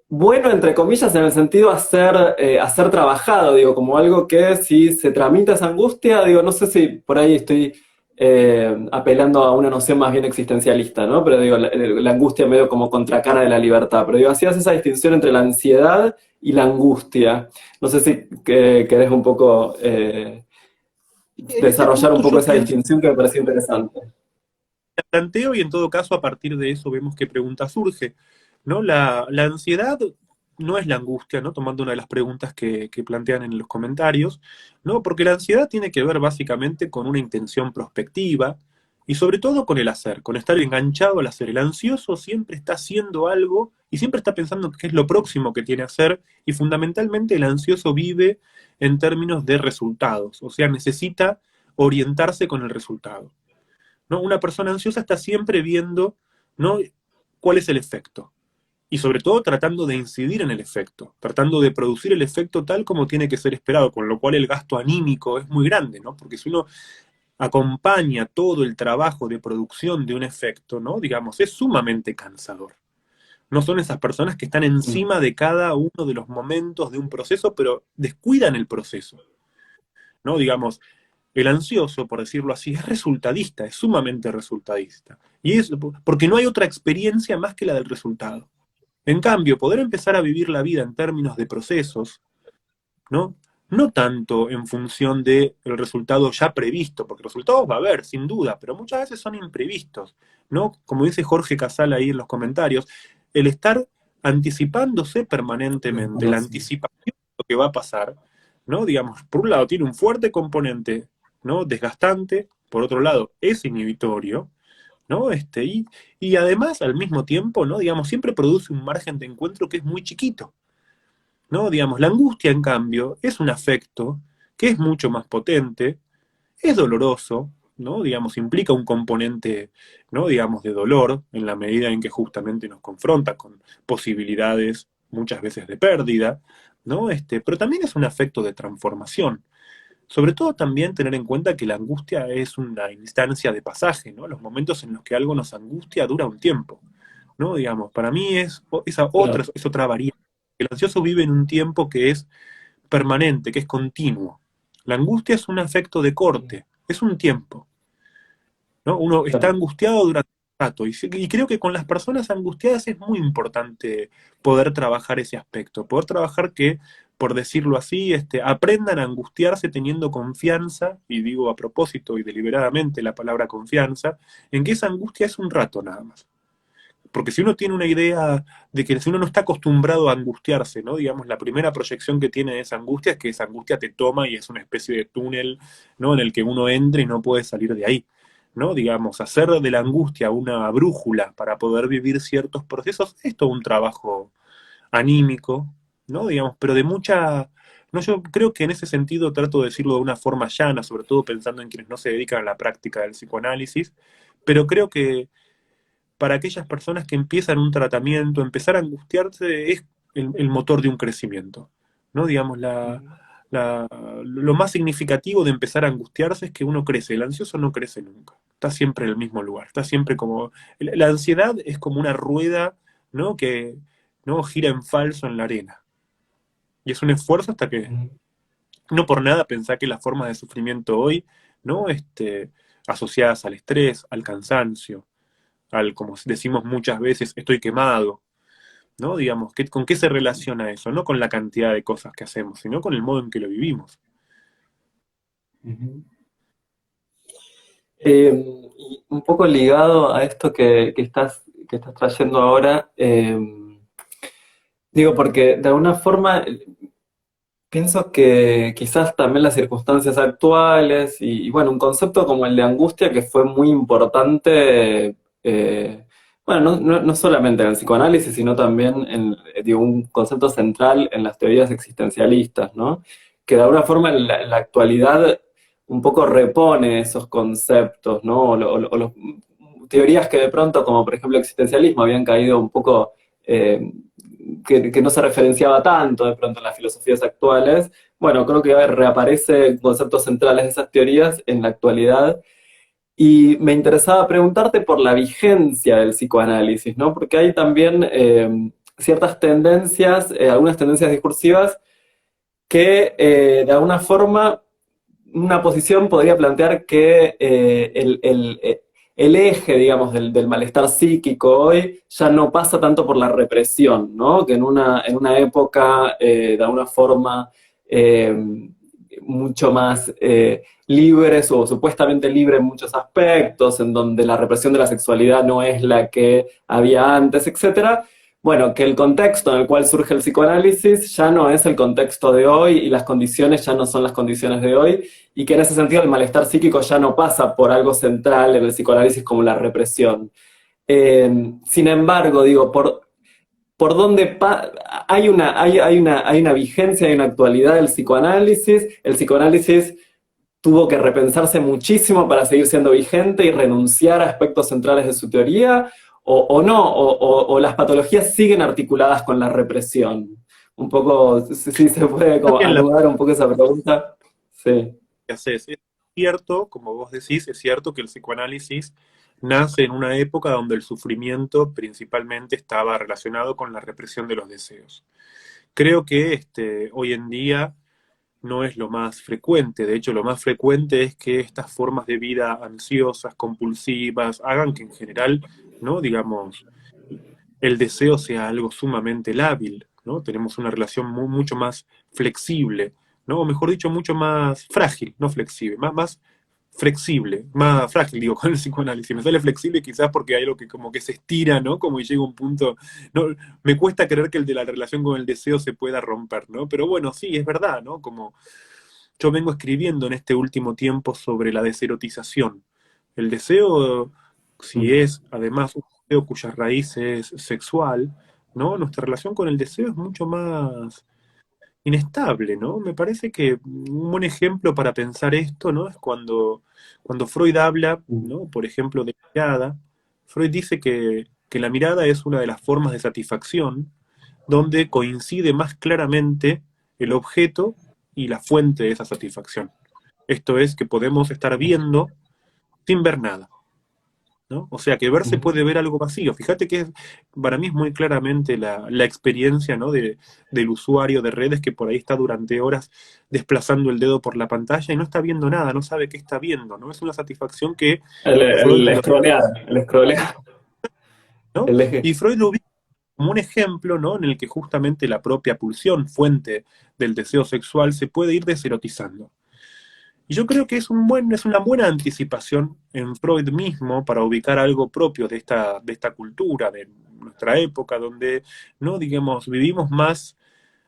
bueno, entre comillas, en el sentido a ser trabajado, digo, como algo que si se tramita esa angustia, digo, no sé si por ahí estoy apelando a una noción más bien existencialista, ¿no? Pero digo, la angustia medio como contracara de la libertad, pero digo, hacías esa distinción entre la ansiedad y la angustia. No sé si querés un poco En ese desarrollar un punto poco yo esa pienso, distinción que me pareció interesante. planteo y en todo caso a partir de eso vemos qué pregunta surge, ¿no? La ansiedad no es la angustia, ¿no? Tomando una de las preguntas que plantean en los comentarios, ¿no? Porque la ansiedad tiene que ver básicamente con una intención prospectiva y sobre todo con el hacer, con estar enganchado al hacer. El ansioso siempre está haciendo algo y siempre está pensando qué es lo próximo que tiene que hacer y fundamentalmente el ansioso vive en términos de resultados, o sea, necesita orientarse con el resultado. ¿No? Una persona ansiosa está siempre viendo, ¿no? cuál es el efecto. Y sobre todo tratando de incidir en el efecto, tratando de producir el efecto tal como tiene que ser esperado, con lo cual el gasto anímico es muy grande, ¿no? Porque si uno acompaña todo el trabajo de producción de un efecto, ¿no? Digamos, es sumamente cansador. No son esas personas que están Mm. encima de cada uno de los momentos de un proceso, pero descuidan el proceso, ¿no? Digamos, el ansioso, por decirlo así, es resultadista, es sumamente resultadista. Y es porque no hay otra experiencia más que la del resultado. En cambio, poder empezar a vivir la vida en términos de procesos, ¿no? No tanto en función del resultado ya previsto, porque resultados va a haber, sin duda, pero muchas veces son imprevistos, ¿no? Como dice Jorge Casal ahí en los comentarios, el estar anticipándose permanentemente, la anticipación de lo que va a pasar, ¿no? Digamos, por un lado tiene un fuerte componente, ¿no? Desgastante, por otro lado es inhibitorio, ¿no? Y además, al mismo tiempo, ¿no? Digamos, siempre produce un margen de encuentro que es muy chiquito. ¿No? Digamos, la angustia, en cambio, es un afecto que es mucho más potente, es doloroso, ¿no? Digamos, implica un componente, ¿no? Digamos, de dolor, en la medida en que justamente nos confronta con posibilidades muchas veces de pérdida, ¿no? Pero también es un afecto de transformación, Sobre todo también tener en cuenta que la angustia es una instancia de pasaje, ¿no? Los momentos en los que algo nos angustia dura un tiempo, ¿no? Digamos, para mí Claro, es otra variable. El ansioso vive en un tiempo que es permanente, que es continuo. La angustia es un afecto de corte, es un tiempo, ¿no? Uno está claro. angustiado durante un rato y creo que con las personas angustiadas es muy importante poder trabajar ese aspecto, poder trabajar que, por decirlo así, aprendan a angustiarse teniendo confianza, y digo a propósito y deliberadamente la palabra confianza, en que esa angustia es un rato nada más. Porque si uno tiene una idea de que si uno no está acostumbrado a angustiarse, ¿no? Digamos, la primera proyección que tiene de esa angustia es que esa angustia te toma y es una especie de túnel, ¿no? En el que uno entra y no puede salir de ahí, ¿no? Digamos, hacer de la angustia una brújula para poder vivir ciertos procesos es todo un trabajo anímico, ¿no? Digamos, pero de mucha... No, yo creo que en ese sentido trato de decirlo de una forma llana, sobre todo pensando en quienes no se dedican a la práctica del psicoanálisis, pero creo que para aquellas personas que empiezan un tratamiento, empezar a angustiarse es el motor de un crecimiento, ¿no? Digamos, la- lo más significativo de empezar a angustiarse es que uno crece, el ansioso no crece nunca, está siempre en el mismo lugar, está siempre como... La ansiedad es como una rueda, ¿no? Que, ¿no? Gira en falso en la arena, y es un esfuerzo hasta que, no por nada pensá que las formas de sufrimiento hoy, ¿no? Asociadas al estrés, al cansancio, como decimos muchas veces, estoy quemado, ¿no? Digamos, ¿con qué se relaciona eso? No con la cantidad de cosas que hacemos, sino con el modo en que lo vivimos. Ujú. Y un poco ligado a esto que estás trayendo ahora, digo, porque de alguna forma pienso que quizás también las circunstancias actuales bueno, un concepto como el de angustia que fue muy importante, bueno, no solamente en el psicoanálisis, sino también digo, un concepto central en las teorías existencialistas, ¿no? Que de alguna forma en la actualidad un poco repone esos conceptos, ¿no? Teorías que de pronto, como por ejemplo el existencialismo, habían caído un poco... eh, que no se referenciaba tanto de pronto en las filosofías actuales. Bueno, creo que reaparece conceptos centrales de esas teorías en la actualidad. Y me interesaba preguntarte por la vigencia del psicoanálisis, ¿no? Porque hay también ciertas tendencias, algunas tendencias discursivas que de alguna forma una posición podría plantear que el eje, digamos, del malestar psíquico hoy ya no pasa tanto por la represión, ¿no? Que en una época, de alguna forma, eh, mucho más libres o supuestamente libre en muchos aspectos, en donde la represión de la sexualidad no es la que había antes, etcétera. Bueno, que el contexto en el cual surge el psicoanálisis ya no es el contexto de hoy y las condiciones ya no son las condiciones de hoy, y que en ese sentido el malestar psíquico ya no pasa por algo central en el psicoanálisis como la represión. Sin embargo, digo, por dónde hay una vigencia, hay una actualidad del psicoanálisis. El psicoanálisis tuvo que repensarse muchísimo para seguir siendo vigente y renunciar a aspectos centrales de su teoría, o no, o las patologías siguen articuladas con la represión. Un poco, si se puede como También la anudar un poco esa pregunta. Sí. que haces es cierto, como vos decís, es cierto que el psicoanálisis nace en una época donde el sufrimiento principalmente estaba relacionado con la represión de los deseos. Creo que hoy en día no es lo más frecuente. De hecho, lo más frecuente es que estas formas de vida ansiosas, compulsivas, hagan que en general, ¿no? Digamos, el deseo sea algo sumamente lábil, ¿no? Tenemos una relación mucho más flexible, ¿no? O mejor dicho, mucho más frágil, no flexible, más flexible, más frágil, digo, con el psicoanálisis. Me sale flexible quizás porque hay algo que como que se estira, ¿no? Como que llega un punto, no, me cuesta creer que el de la relación con el deseo se pueda romper, ¿no? Pero bueno, sí, es verdad, ¿no? Como yo vengo escribiendo en este último tiempo sobre la deserotización. El deseo, si Mm. es además un deseo cuya raíz es sexual, ¿no? Nuestra relación con el deseo es mucho más inestable, ¿no? Me parece que un buen ejemplo para pensar esto, ¿no? Es cuando Freud habla, Mm. ¿no? Por ejemplo, de mirada. Freud dice que la mirada es una de las formas de satisfacción donde coincide más claramente el objeto y la fuente de esa satisfacción. Esto es que podemos estar viendo sin ver nada, ¿no? O sea, que ver se puede ver algo vacío. Fíjate que para mí es muy claramente la experiencia, ¿no? Del usuario de redes que por ahí está durante horas desplazando el dedo por la pantalla y no está viendo nada, no sabe qué está viendo, ¿no? Es una satisfacción que Freud El lo, scrollear, el scrollear, ¿no? el eje. Y Freud lo ubica como un ejemplo, ¿no? En el que justamente la propia pulsión, fuente del deseo sexual, se puede ir deserotizando. Y yo creo que es una buena anticipación en Freud mismo para ubicar algo propio de esta cultura, de nuestra época, donde, ¿no? Digamos, vivimos más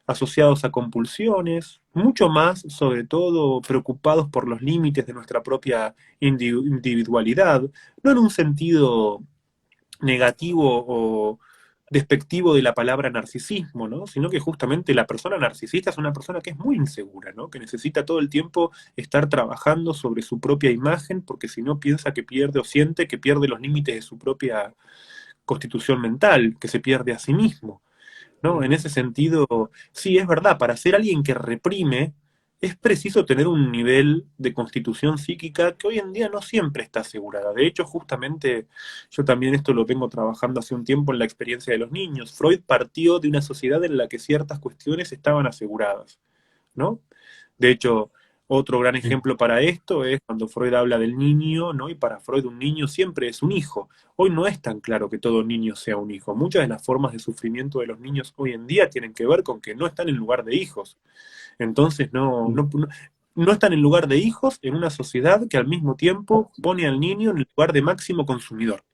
asociados a compulsiones, mucho más, sobre todo, preocupados por los límites de nuestra propia individualidad, no en un sentido negativo o despectivo de la palabra narcisismo, ¿no? Sino que justamente la persona narcisista es una persona que es muy insegura, ¿no? Que necesita todo el tiempo estar trabajando sobre su propia imagen, porque si no piensa que pierde o siente que pierde los límites de su propia constitución mental, que se pierde a sí mismo, ¿no? En ese sentido, sí, es verdad, para ser alguien que reprime, es preciso tener un nivel de constitución psíquica que hoy en día no siempre está asegurada. De hecho, justamente, yo también esto lo vengo trabajando hace un tiempo en la experiencia de los niños. Freud partió de una sociedad en la que ciertas cuestiones estaban aseguradas, ¿no? De hecho, otro gran ejemplo para esto es cuando Freud habla del niño, ¿no? Y para Freud un niño siempre es un hijo. Hoy no es tan claro que todo niño sea un hijo. Muchas de las formas de sufrimiento de los niños hoy en día tienen que ver con que no están en lugar de hijos. Entonces no están en lugar de hijos en una sociedad que al mismo tiempo pone al niño en el lugar de máximo consumidor.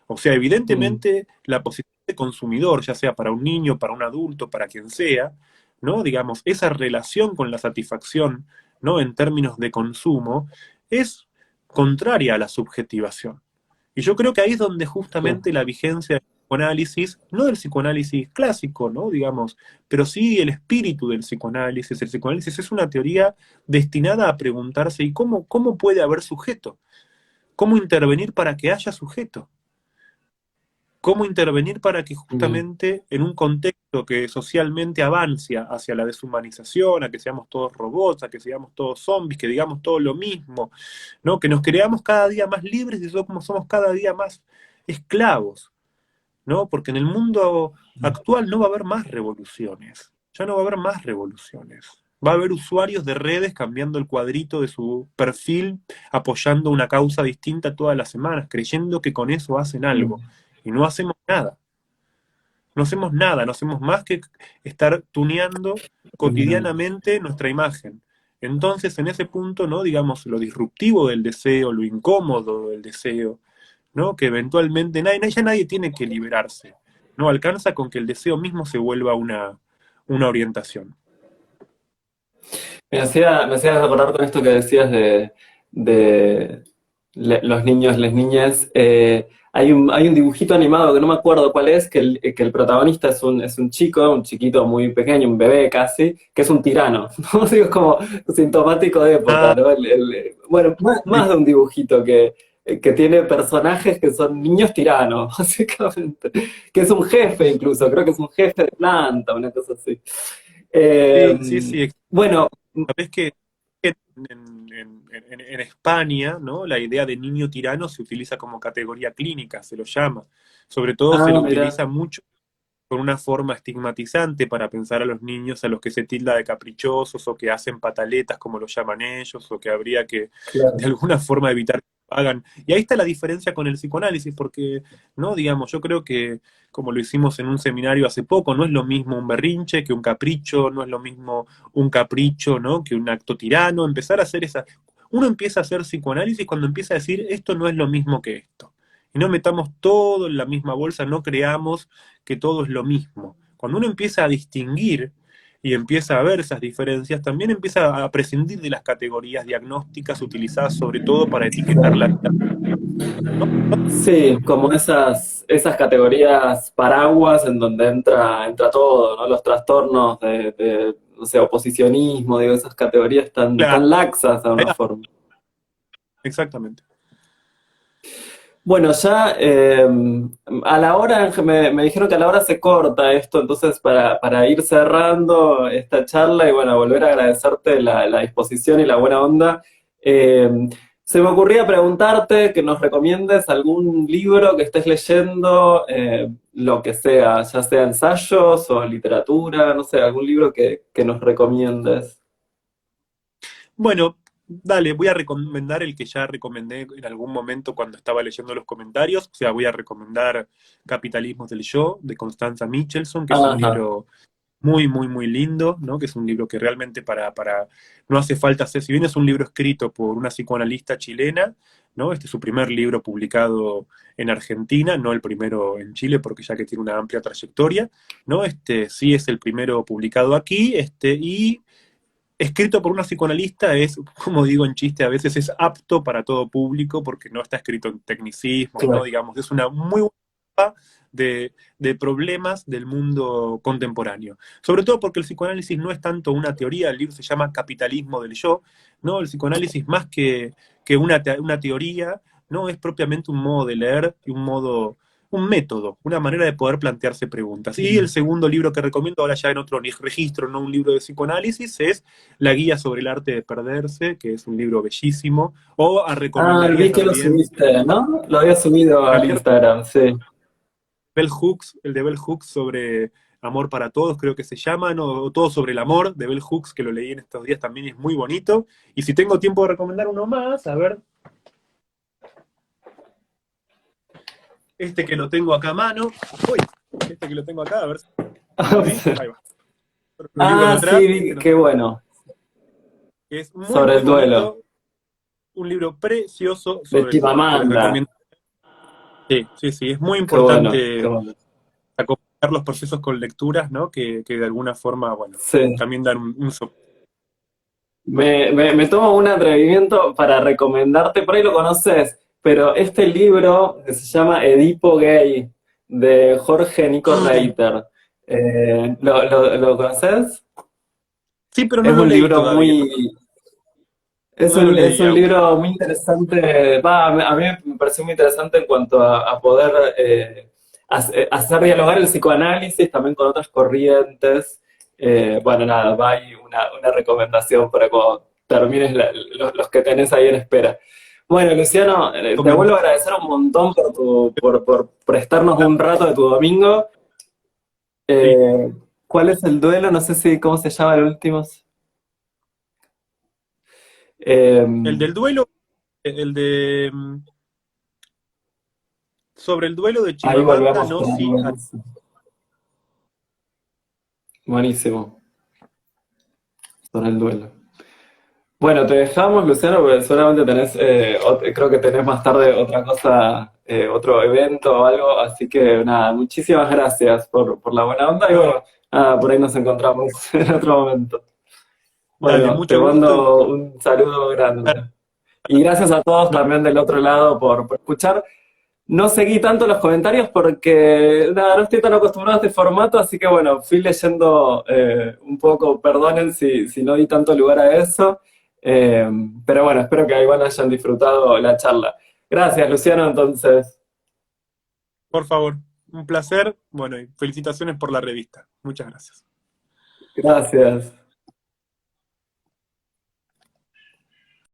O sea, evidentemente la posición de consumidor, ya sea para un niño, para un adulto, para quien sea, ¿no? Digamos, esa relación con la satisfacción, ¿no? En términos de consumo, es contraria a la subjetivación. Y yo creo que ahí es donde justamente la vigencia del psicoanálisis, no del psicoanálisis clásico, ¿no? Digamos, pero sí el espíritu del psicoanálisis. El psicoanálisis es una teoría destinada a preguntarse, ¿y cómo puede haber sujeto? ¿Cómo intervenir para que haya sujeto? ¿Cómo intervenir para que justamente en un contexto que socialmente avancia hacia la deshumanización, a que seamos todos robots, a que seamos todos zombies, que digamos todo lo mismo, ¿no? Que nos creamos cada día más libres y somos cada día más esclavos, ¿no? Porque en el mundo actual no va a haber más revoluciones, ya no va a haber más revoluciones. Va a haber usuarios de redes cambiando el cuadrito de su perfil, apoyando una causa distinta todas las semanas, creyendo que con eso hacen algo. Y no hacemos nada. No hacemos nada, no hacemos más que estar tuneando cotidianamente nuestra imagen. Entonces, en ese punto, ¿no? Digamos, lo disruptivo del deseo, lo incómodo del deseo, ¿no? Que eventualmente ya nadie tiene que liberarse. No alcanza con que el deseo mismo se vuelva una orientación. Me hacía recordar con esto que decías de los niños, las niñas. Hay un dibujito animado que no me acuerdo cuál es, que el protagonista es un chico, un chiquito muy pequeño, un bebé casi, que es un tirano, ¿no? Digo, es como sintomático de época, Ah, ¿no? Bueno, más de un dibujito que tiene personajes que son niños tiranos, básicamente. Que es un jefe incluso, creo que es un jefe de planta, una cosa así. sí, sí, sí. Bueno, Sabés que en España, ¿no? La idea de niño tirano se utiliza como categoría clínica, se lo llama. Sobre todo se lo mira, utiliza mucho con una forma estigmatizante para pensar a los niños a los que se tilda de caprichosos o que hacen pataletas, como lo llaman ellos, o que habría que de claro. alguna forma evitar que lo hagan. Y ahí está la diferencia con el psicoanálisis, porque, ¿no? Digamos, yo creo que, como lo hicimos en un seminario hace poco, no es lo mismo un berrinche que un capricho, no es lo mismo un capricho, ¿no? Que un acto tirano. Empezar a hacer esa. Uno empieza a hacer psicoanálisis cuando empieza a decir, esto no es lo mismo que esto. Y no metamos todo en la misma bolsa, no creamos que todo es lo mismo. Cuando uno empieza a distinguir y empieza a ver esas diferencias, también empieza a prescindir de las categorías diagnósticas utilizadas sobre todo para etiquetar la vida. ¿No? Sí, como esas categorías paraguas en donde entra todo, ¿no? Los trastornos no sé, oposicionismo, digo, esas categorías tan, Claro, tan laxas de alguna forma. exactamente. Bueno, ya a la hora, me dijeron que a la hora se corta esto, entonces para ir cerrando esta charla y bueno, volver a agradecerte la disposición y la buena onda, eh, se me ocurría preguntarte que nos recomiendes algún libro que estés leyendo, lo que sea, ya sea ensayos o literatura, no sé, algún libro que nos recomiendes. Bueno, dale, voy a recomendar el que ya recomendé en algún momento cuando estaba leyendo los comentarios, o sea, voy a recomendar Capitalismos del Yo, de Constanza Michelson, que es un Ajá. libro muy, muy, muy lindo, ¿no? Que es un libro que realmente no hace falta hacer, si bien es un libro escrito por una psicoanalista chilena, ¿no? Este es su primer libro publicado en Argentina, no el primero en Chile, porque ya que tiene una amplia trayectoria, ¿no? Este sí es el primero publicado aquí, y escrito por una psicoanalista es, como digo en chiste, a veces es apto para todo público porque no está escrito en tecnicismos, ¿no? Claro. Digamos, es una muy buena mapa de problemas del mundo contemporáneo. Sobre todo porque el psicoanálisis no es tanto una teoría, el libro se llama Capitalismo del Yo, ¿no? El psicoanálisis más que una teoría, no es propiamente un modo de leer y un método, una manera de poder plantearse preguntas. Y el segundo libro que recomiendo, ahora ya en otro registro, no un libro de psicoanálisis, es La Guía sobre el Arte de Perderse, que es un libro bellísimo. O Ah, recomendaría vi que lo también subiste, ¿no? Lo había subido a a Instagram, sí. El de Bell Hooks sobre Amor para Todos, creo que se llama, ¿no? O Todo sobre el Amor, de Bell Hooks, que lo leí en estos días, también es muy bonito. Y si tengo tiempo de recomendar uno más, a ver, este que lo tengo acá a mano. Uy, este que lo tengo acá, a ver si lo ves. Ahí va. Los libros de Ah, sí, atrás, este no qué sé, bueno. que es muy, Sobre muy el duelo bonito, un libro precioso de sobre el duelo, que les Chimamanda. recomiendo. Sí, sí, sí, es muy Qué bueno, qué importante bueno. acompañar los procesos con lecturas, ¿no? Que de alguna forma, bueno, Sí. también dan un Me tomo un atrevimiento para recomendarte, por ahí lo conoces, pero este libro que se llama Edipo Gay, de Jorge Nico Ah, Reiter, ¿lo conoces? sí, pero no Es lo un leí libro todavía. muy, No lo es leí un aún. libro muy interesante, va, a mí me pareció muy interesante en cuanto a poder hacer dialogar el psicoanálisis también con otras corrientes. Bueno, nada, va ahí una recomendación para cuando termines los que tenés ahí en espera. Bueno, Luciano, te Me vuelvo a gusta. agradecer un montón por prestarnos un rato de tu domingo. Sí. Eh, ¿Cuál es el duelo? No sé si, ¿cómo se llama el último? Eh, El del duelo, el de sobre el duelo de Ahí Chimamanda, volvemos no, con sí. algo más. Buenísimo, sobre el duelo. Bueno, te dejamos, Luciano, porque seguramente tenés, creo que tenés más tarde otra cosa, otro evento o algo, así que nada, muchísimas gracias por la buena onda y bueno, nada, por ahí nos encontramos en otro momento. Dale, Bueno, te mucho gusto y mando un saludo grande. Y gracias a todos no, también del otro lado por escuchar. No seguí tanto los comentarios porque nada, no estoy tan acostumbrado a este formato, así que bueno, fui leyendo un poco, perdonen si no di tanto lugar a eso, eh, pero bueno, espero que igual hayan disfrutado la charla. Gracias, Luciano, entonces. por favor, un placer. Bueno, y felicitaciones por la revista. Muchas gracias. Gracias.